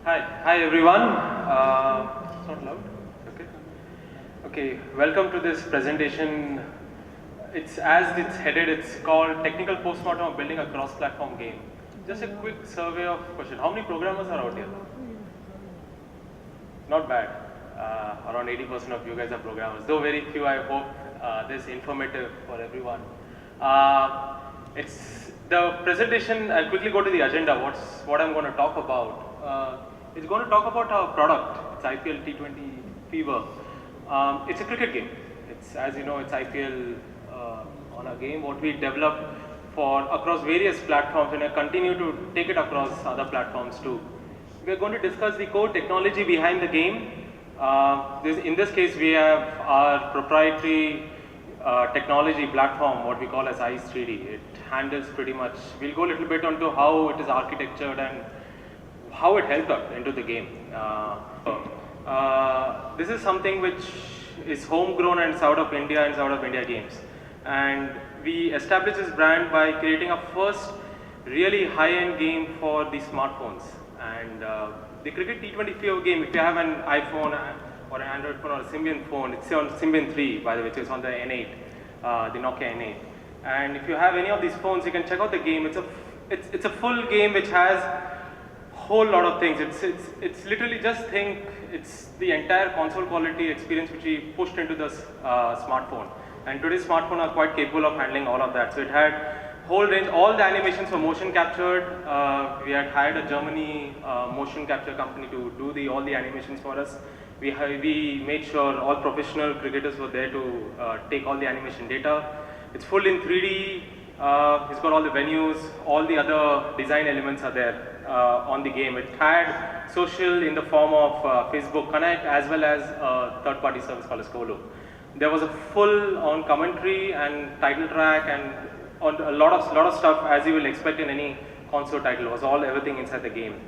Hi everyone. It's not loud. Okay. Okay. Welcome to this presentation. It's as it's headed. It's called Technical Postmortem of Building a Cross-Platform Game. Just a quick survey of question. How many programmers are out here? Not bad. Around 80% of you guys are programmers. Though very few. I hope this is informative for everyone. It's the presentation. I'll quickly go to the agenda. What I'm going to talk about. It's going to talk about our product. It's IPL T20 Fever. It's a cricket game. It's, as you know, it's IPL on a game what we developed for across various platforms, and I continue to take it across other platforms too. We are going to discuss the core technology behind the game. In this case, we have our proprietary technology platform, what we call as ICE 3D. It handles pretty much. We'll go a little bit onto how it is architectured and how it helped us into the game. This is something which is homegrown and it's out of India and it's out of India games. And we established this brand by creating a first really high-end game for the smartphones. And the Cricket T20 Fever game, if you have an iPhone or an Android phone or a Symbian phone, it's on Symbian 3, by the way, it's on the N8, the Nokia N8. And if you have any of these phones, you can check out the game. It's a full game which has whole lot of things. It's literally just think it's the entire console quality experience which we pushed into the smartphone. And today's smartphone are quite capable of handling all of that. So it had whole range, all the animations were motion captured. We had hired a Germany motion capture company to do all the animations for us. We made sure all professional cricketers were there to take all the animation data. It's full in 3D. It's got all the venues, all the other design elements are there on the game. It had social in the form of Facebook Connect as well as a third-party service called as Colo. There was a full-on commentary and title track and on a lot of stuff as you will expect in any console title. It was everything inside the game.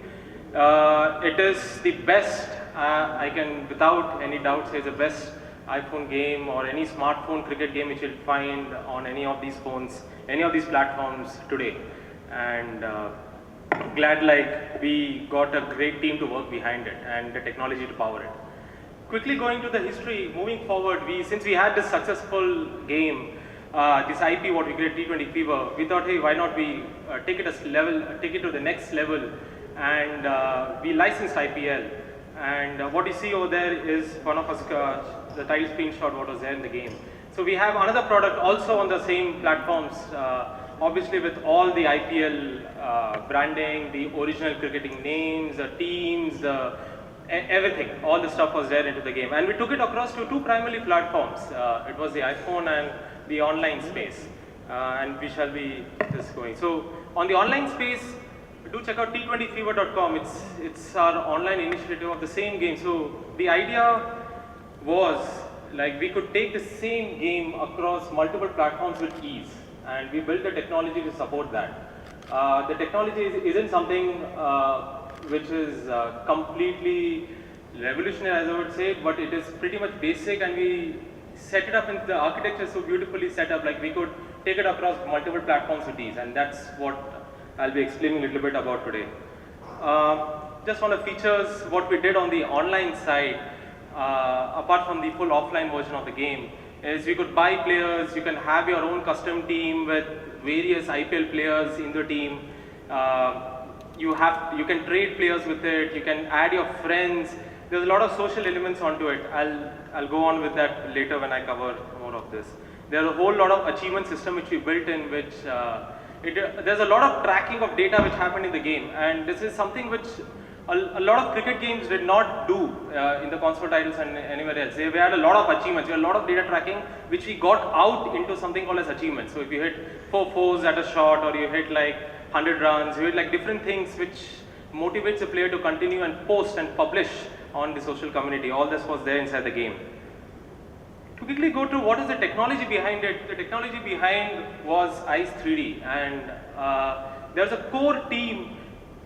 It is the best. I can without any doubt say the best iPhone game or any smartphone cricket game which you'll find on any of these phones, any of these platforms today. And glad like we got a great team to work behind it and the technology to power it. Quickly going to the history, moving forward, since we had this successful game, this IP what we created T20 Fever, we thought, hey, why not we take it to the next level, and we licensed IPL. And what you see over there is one of us, the title screenshot what was there in the game. So we have another product also on the same platforms, obviously with all the IPL branding, the original cricketing names, the teams, everything, all the stuff was there into the game. And we took it across to two primary platforms. It was the iPhone and the online space. And we shall be just going. So on the online space, do check out t20fever.com. It's our online initiative of the same game. So the idea was like we could take the same game across multiple platforms with ease, and we built the technology to support that. The technology isn't something which is completely revolutionary, as I would say, but it is pretty much basic, and we set it up in the architecture so beautifully set up, like we could take it across multiple platforms with ease, and that's what I'll be explaining a little bit about today. Just on the features, what we did on the online side, apart from the full offline version of the game, is we could buy players. You can have your own custom team with various IPL players in the team. You can trade players with it. You can add your friends. There's a lot of social elements onto it. I'll go on with that later when I cover more of this. There's a whole lot of achievement system which we built in, which there's a lot of tracking of data which happened in the game, and this is something which a lot of cricket games did not do in the console titles and anywhere else. We had a lot of achievements, we had a lot of data tracking which we got out into something called as achievements. So if you hit 4 fours at a shot, or you hit like 100 runs, you hit like different things which motivates a player to continue and post and publish on the social community. All this was there inside the game. To quickly go to what is the technology behind it, the technology behind was ICE 3D, and there's a core team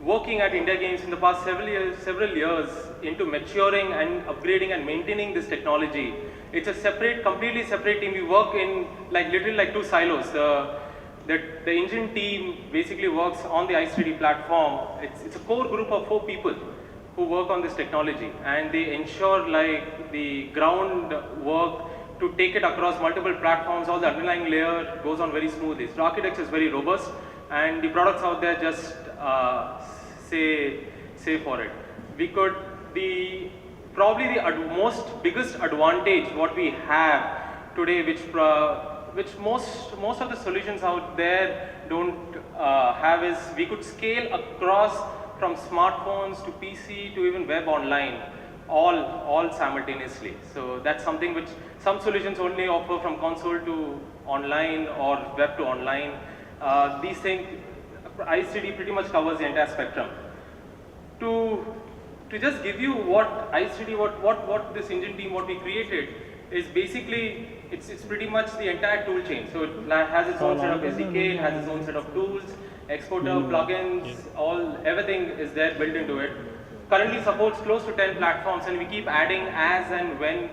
working at India Games in the past several years into maturing and upgrading and maintaining this technology. It's a completely separate team. We work in literally like two silos. The engine team basically works on the ICE 3D platform. It's a core group of 4 people. who work on this technology, and they ensure like the ground work to take it across multiple platforms. All the underlying layer goes on very smoothly. So architecture is very robust, and the products out there just say for it. We could probably the most biggest advantage what we have today, which most of the solutions out there don't have, is we could scale across from smartphones to PC to even web online, all simultaneously. So that's something which some solutions only offer from console to online or web to online. These things, ICD pretty much covers the entire spectrum. To just give you what ICD, what this engine team, what we created, is basically, it's pretty much the entire tool chain. So it has its own set of SDK, it has its own set of tools, exporter, plugins, everything is there built into it. Currently supports close to 10 platforms, and we keep adding as and when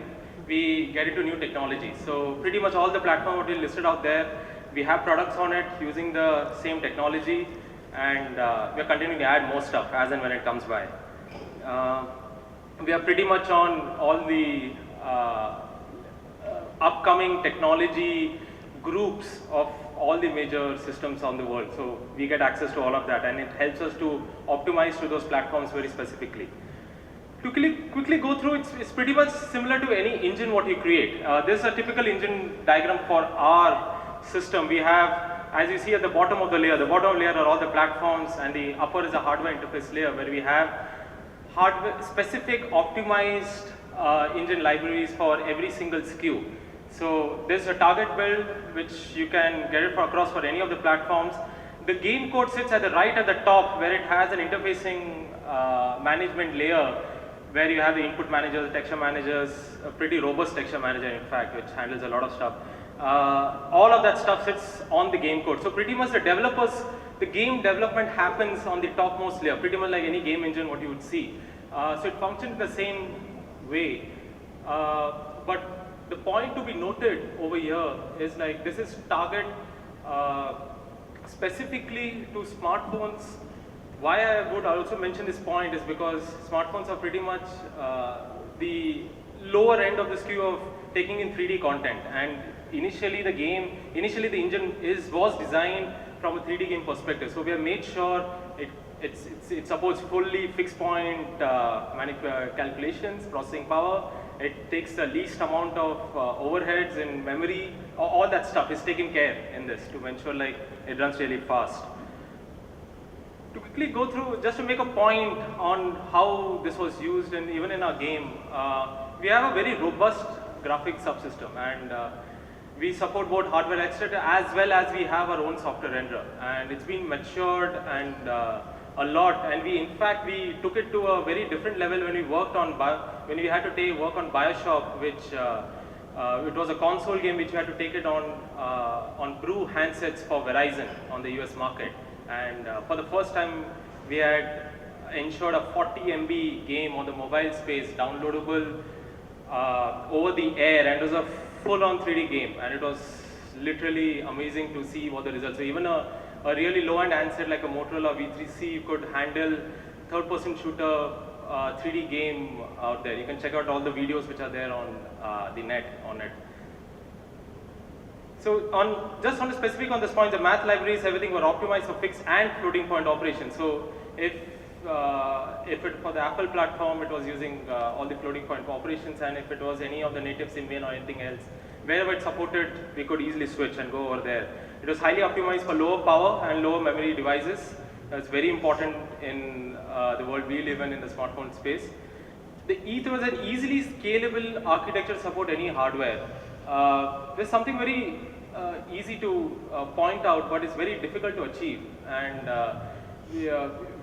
we get into new technology. So pretty much all the platforms that we listed out there, we have products on it using the same technology, and we are continuing to add more stuff as and when it comes by. We are pretty much on all the upcoming technology groups of all the major systems on the world. So we get access to all of that, and it helps us to optimize to those platforms very specifically. To quickly go through, it's pretty much similar to any engine what you create. This is a typical engine diagram for our system. We have, as you see at the bottom of the layer are all the platforms, and the upper is a hardware interface layer where we have hardware specific optimized engine libraries for every single SKU. So there's a target build which you can get it across for any of the platforms. The game code sits at the right at the top, where it has an interfacing management layer, where you have the input managers, texture managers, a pretty robust texture manager in fact, which handles a lot of stuff. All of that stuff sits on the game code. So pretty much the game development happens on the topmost layer, pretty much like any game engine what you would see. So it functions the same way. But the point to be noted over here is like this is target specifically to smartphones. Why I would also mention this point is because smartphones are pretty much the lower end of the SKU of taking in 3D content, and initially the engine was designed from a 3D game perspective. So we have made sure it supports fully fixed point calculations, processing power. It takes the least amount of overheads in memory. All that stuff is taken care in this to ensure like it runs really fast. To quickly go through, just to make a point on how this was used, and even in our game, we have a very robust graphics subsystem, and we support both hardware etc. as well as we have our own software renderer, and it's been matured and a lot. And in fact we took it to a very different level when we worked on when we had to work on BioShock, which it was a console game which we had to take it on Brew handsets for Verizon on the US market. And for the first time we had ensured a 40 MB game on the mobile space, downloadable over the air, and it was a full-on 3D game, and it was literally amazing to see what the results. So even a really low-end handset like a Motorola V3C could handle third-person shooter 3D game out there. You can check out all the videos which are there on the net on it. So just on the specific on this point, the math libraries, everything were optimized for fixed and floating point operations. So if for the Apple platform, it was using all the floating point operations, and if it was any of the native Symbian or anything else, wherever it supported, we could easily switch and go over there. It was highly optimized for lower power and lower memory devices. That's very important in the world we live in the smartphone space. The E3 was an easily scalable architecture to support any hardware. There's something very easy to point out, but it's very difficult to achieve. And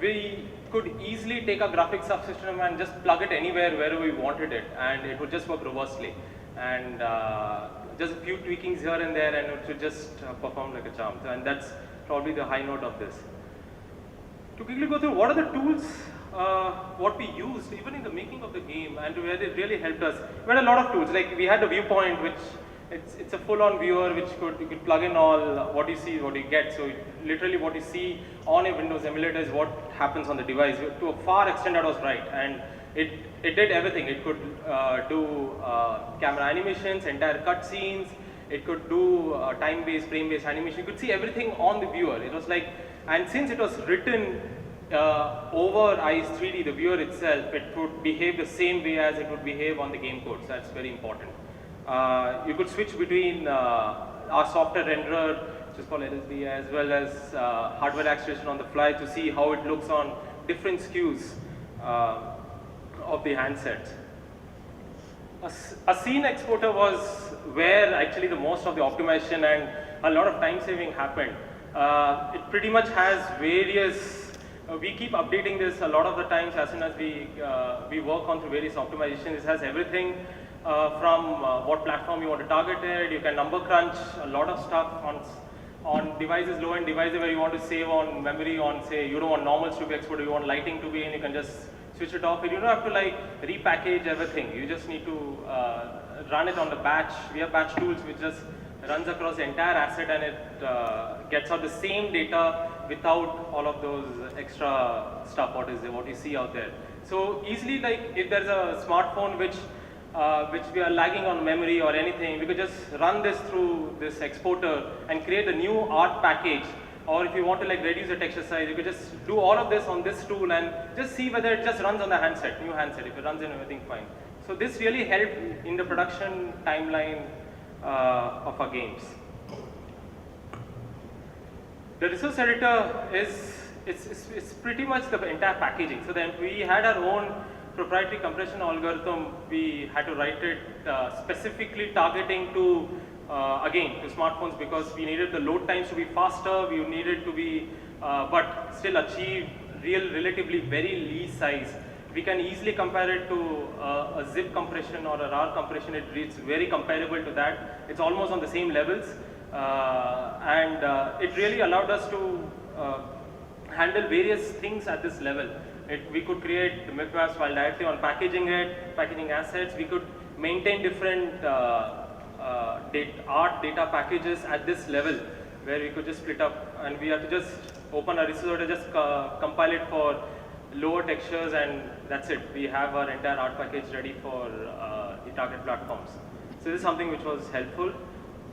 we could easily take a graphics subsystem and just plug it anywhere, wherever we wanted it, and it would just work robustly. And just a few tweakings here and there, and it should just perform like a charm. And that's probably the high note of this. To quickly go through what are the tools what we used even in the making of the game, and where it really helped us. We had a lot of tools. Like we had the viewpoint, which it's a full-on viewer which you could plug in all what you see, what you get. So literally what you see on a Windows emulator is what happens on the device. To a far extent that was right, and it did everything. It could do camera animations, entire cutscenes. It could do time-based, frame-based animation. You could see everything on the viewer. It was like, and since it was written over ICE 3D, the viewer itself, it would behave the same way as it would behave on the game code. So that's very important. You could switch between our software renderer, which is called LSD, as well as hardware acceleration on the fly to see how it looks on different SKUs of the handsets. A scene exporter was where actually the most of the optimization and a lot of time saving happened. It pretty much has various, we keep updating this a lot of the times as soon as we work on through various optimizations. It has everything from what platform you want to target it. You can number crunch a lot of stuff on devices, low-end devices where you want to save on memory on, say, you don't want normals to be exported, you want lighting to be in, you can just switch it off. You don't have to like repackage everything. You just need to run it on the batch. We have batch tools which just runs across the entire asset and it gets out the same data without all of those extra stuff what you see out there. So easily, like if there's a smartphone which we are lagging on memory or anything, we could just run this through this exporter and create a new art package. Or if you want to like reduce the texture size, you could just do all of this on this tool and just see whether it just runs on the handset, new handset, if it runs in everything fine. So this really helped in the production timeline of our games. The resource editor it's pretty much the entire packaging. So then we had our own proprietary compression algorithm. We had to write it specifically targeting to again to smartphones because we needed the load times to be faster. We needed to be but still achieve relatively very least size. We can easily compare it to a zip compression or a RAR compression. It's very comparable to that. It's almost on the same levels, and it really allowed us to handle various things at this level. We could create the MIPMAPs while directly on packaging it, packaging assets. We could maintain different art data packages at this level where we could just split up and we have to just open a resource to just compile it for lower textures and that's it. We have our entire art package ready for the target platforms. So this is something which was helpful.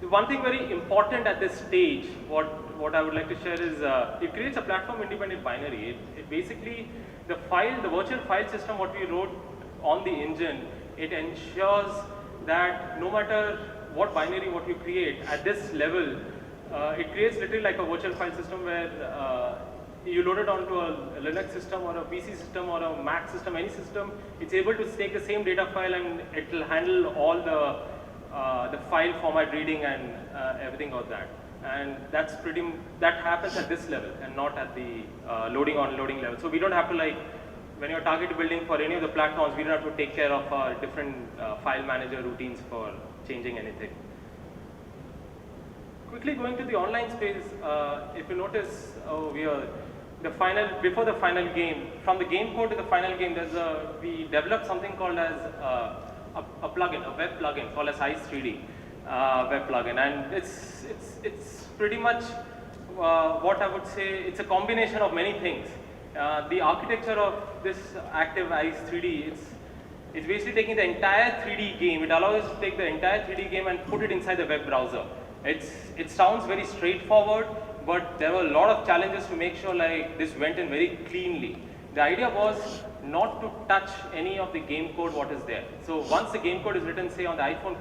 The one thing very important at this stage, what I would like to share is it creates a platform independent binary. It basically, the virtual file system what we wrote on the engine, it ensures that no matter what binary what you create at this level, it creates literally like a virtual file system where you load it onto a Linux system or a PC system or a Mac system, any system, it's able to take the same data file and it will handle all the file format reading and everything of that. And that happens at this level and not at the loading unloading level. So we don't have to like, when you're target building for any of the platforms, we don't have to take care of our different file manager routines for changing anything. Quickly going to the online space, if you notice over here, before the final game, from the game code to the final game, we developed something called as a plugin, a web plugin called as ICE 3D web plugin, and it's pretty much what I would say. It's a combination of many things. The architecture of this active ICE 3D, it's basically taking the entire 3D game. It allows us to take the entire 3D game and put it inside the web browser. It sounds very straightforward, but there were a lot of challenges to make sure like this went in very cleanly. The idea was not to touch any of the game code what is there. So once the game code is written, say on the iPhone platform,